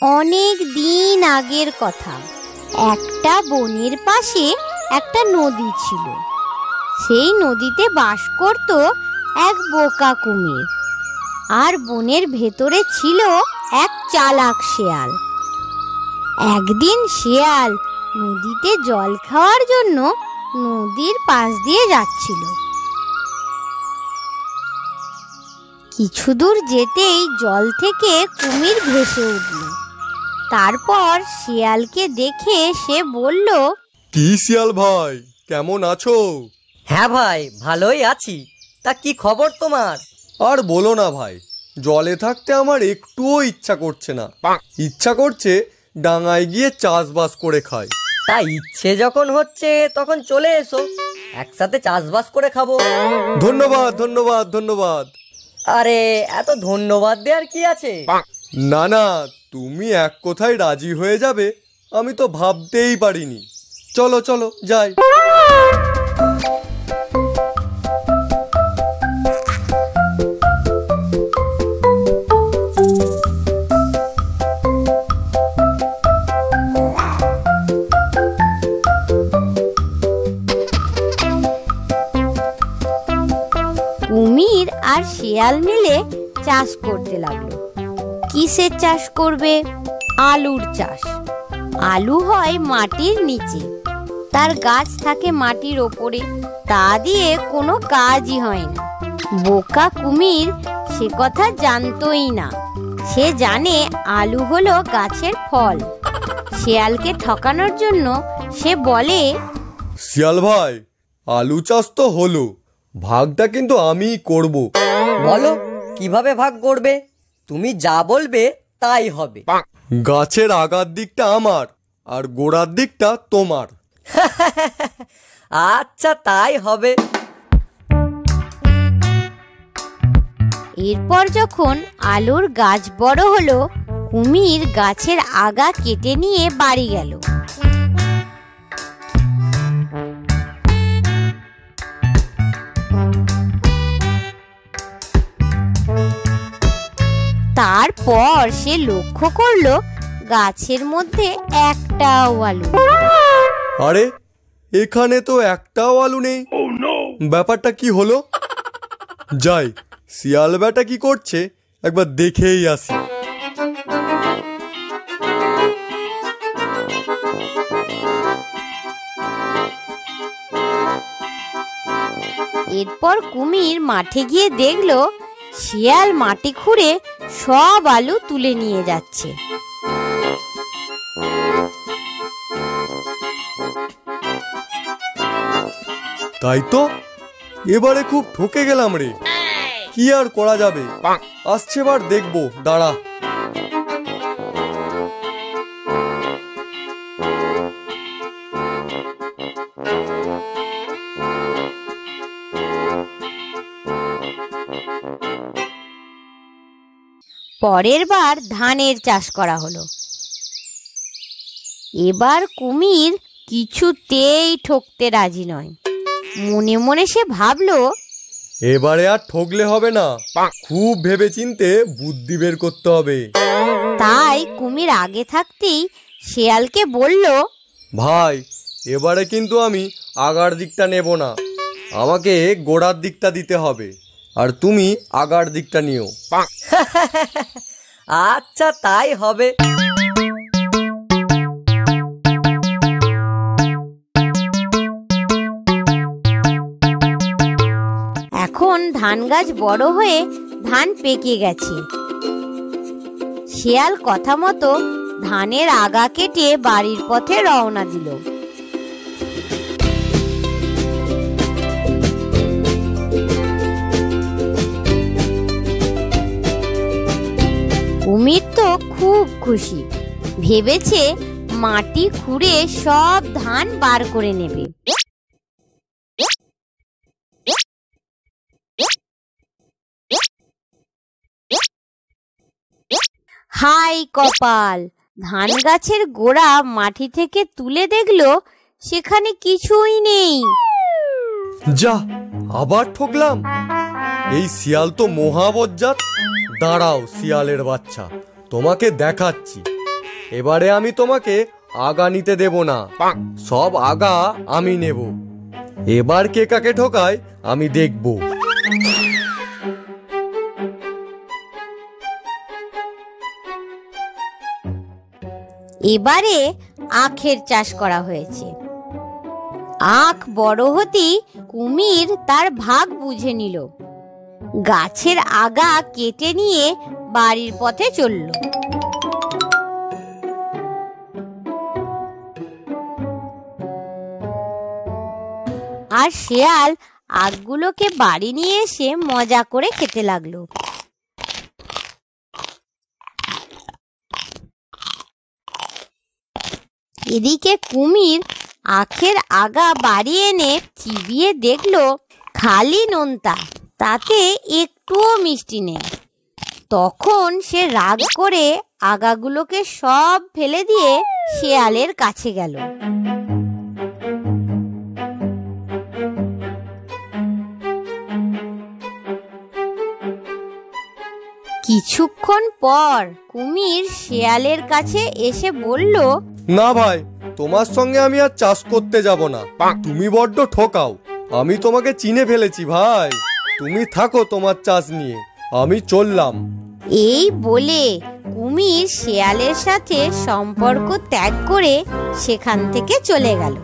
অনেক দিন আগের কথা। একটা বনের পাশে একটা নদী ছিল। সেই নদীতে বাস করত এক বোকা কুমির। আর বনের ভেতরে ছিল এক চালাক শেয়াল। একদিন শেয়াল নদীতে জল খাওয়ার জন্য নদীর পাশ দিয়ে যাচ্ছিল। কিছু দূর যেতেই জল থেকে কুমির ভেসে উঠল। তারপর শিয়ালকে দেখে সে বলল, কি শিয়াল ভাই, কেমন আছো? হ্যাঁ ভাই, ভালোই আছি। তা কি খবর তোমার? আর বলো না ভাই, জলে থাকতে আমার একটুও ইচ্ছা করছে না। ইচ্ছা করছে ডাঙায় গিয়ে চাষবাস করে খাই। তা ইচ্ছে যখন হচ্ছে তখন চলে এসো, একসাথে চাষবাস করে খাবো। ধন্যবাদ ধন্যবাদ ধন্যবাদ। আরে এত ধন্যবাদ দেওয়ার কি আছে? না না, তুমি এক কথায় রাজি হয়ে যাবে আমি তো ভাবতেই পারিনি। চলো চলো যাই। কুমির আর শিয়াল মিলে চাষ করতে লাগলো। কিসের চাষ করবে? আলুর চাষ। আলু হয় মাটির নিচে, তার গাছ থাকে মাটির ওপরে। তা দিয়ে কোনো কাজই হয় না। বোকা কুমির সে কথা জানতোই না। সে জানে আলু হলো গাছের ফল। শিয়ালকে ঠকানোর জন্য সে বলে, শিয়াল ভাই, আলু চাষ তো হলো, ভাগটা কিন্তু আমিই করব। বলো কিভাবে ভাগ করবে? তুমি যা বলবে তাই হবে। গাছের আগার দিকটা আমার আর গোড়ার দিকটা তোমার। আচ্ছা তাই হবে। এরপর যখন আলুর গাছ বড় হলো, কুমির গাছের আগা কেটে নিয়ে বাড়ি গেল। তারপর সে লক্ষ্য করলো গাছের মধ্যে একটাও আলু। আরে, এখানে তো একটাও আলু নেই। ব্যাপারটা কি হলো? যাই, শিয়াল বেটা কি করছে একবার দেখেই আসি। এরপর কুমির মাঠে গিয়ে দেখলো শিয়াল মাটি খুঁড়ে সব আলু তুলে নিয়ে যাচ্ছে। তাই তো, এবারে খুব ঠকে গেলাম রে। কি আর করা যাবে, আসছে বার দেখবো, দাঁড়া। পরের বার ধানের চাষ করা হলো। এবার কুমির কিছুতেই ঠকতে রাজি নয়। মনে মনে সে ভাবলো, এবারে আর ঠকলে হবে না, খুব ভেবে চিন্তে বুদ্ধি বের করতে হবে। তাই কুমির আগে থাকতেই শিয়ালকে বলল, ভাই, এবারে কিন্তু আমি আগার দিকটা নেব না, আমাকে গোড়ার দিকটা দিতে হবে, আর তুমি আগার দিকটা নিও। আচ্ছা তাই হবে। এখন ধান গাছ বড় হয়ে ধান পেকে গেছে। শিয়াল কথা মতো ধানের আগা কেটে বাড়ির পথে রওনা দিল। কুমির তো খুব খুশি, ভেবেছে মাটি খুঁড়ে সব ধান বার করে নেবে। হাই কপাল! ধান গাছের গোড়া মাটি থেকে তুলে দেখলো সেখানে কিছুই নেই। যা, আবার ঠকলাম। এই শিয়াল তো মহা বজ্জাত। দাঁড়াও শিয়ালের বাচ্চা, তোমাকে দেখাচ্ছি। এবারে আমি তোমাকে আগা নিতে দেব না, সব আগা আমি নেব। এবার কে কাকে ঠকায় আমি দেখব। এবারে আখের চাষ করা হয়েছে। আখ বড় হতেই কুমির তার ভাগ বুঝে নিল, গাছের আগা কেটে নিয়ে বাড়ির পথে চলল। আর শেয়াল আখগুলোকে বাড়ি নিয়ে এসে মজা করে খেতে লাগলো। এদিকে কুমির আখের আগা বাড়ি এনে চিবিয়ে দেখলো খালি নোনতা, তাতে একটুও মিষ্টি নেই। তখন সে রাগ করে আগাগুলোকে সব ফেলে দিয়ে শেয়ালের কাছে গেল। কিছুক্ষণ পর কুমির শেয়ালের কাছে এসে বলল, না ভাই, তোমার সঙ্গে আমি আর চাষ করতে যাব না, তুমি বড্ড ঠকাও। আমি তোমাকে চিনে ফেলেছি ভাই, তুমি থাকো তোমার চাষ নিয়ে, আমি চললাম। এই বলে কুমির শেয়ালের সাথে সম্পর্ক ত্যাগ করে সেখান থেকে চলে গেল।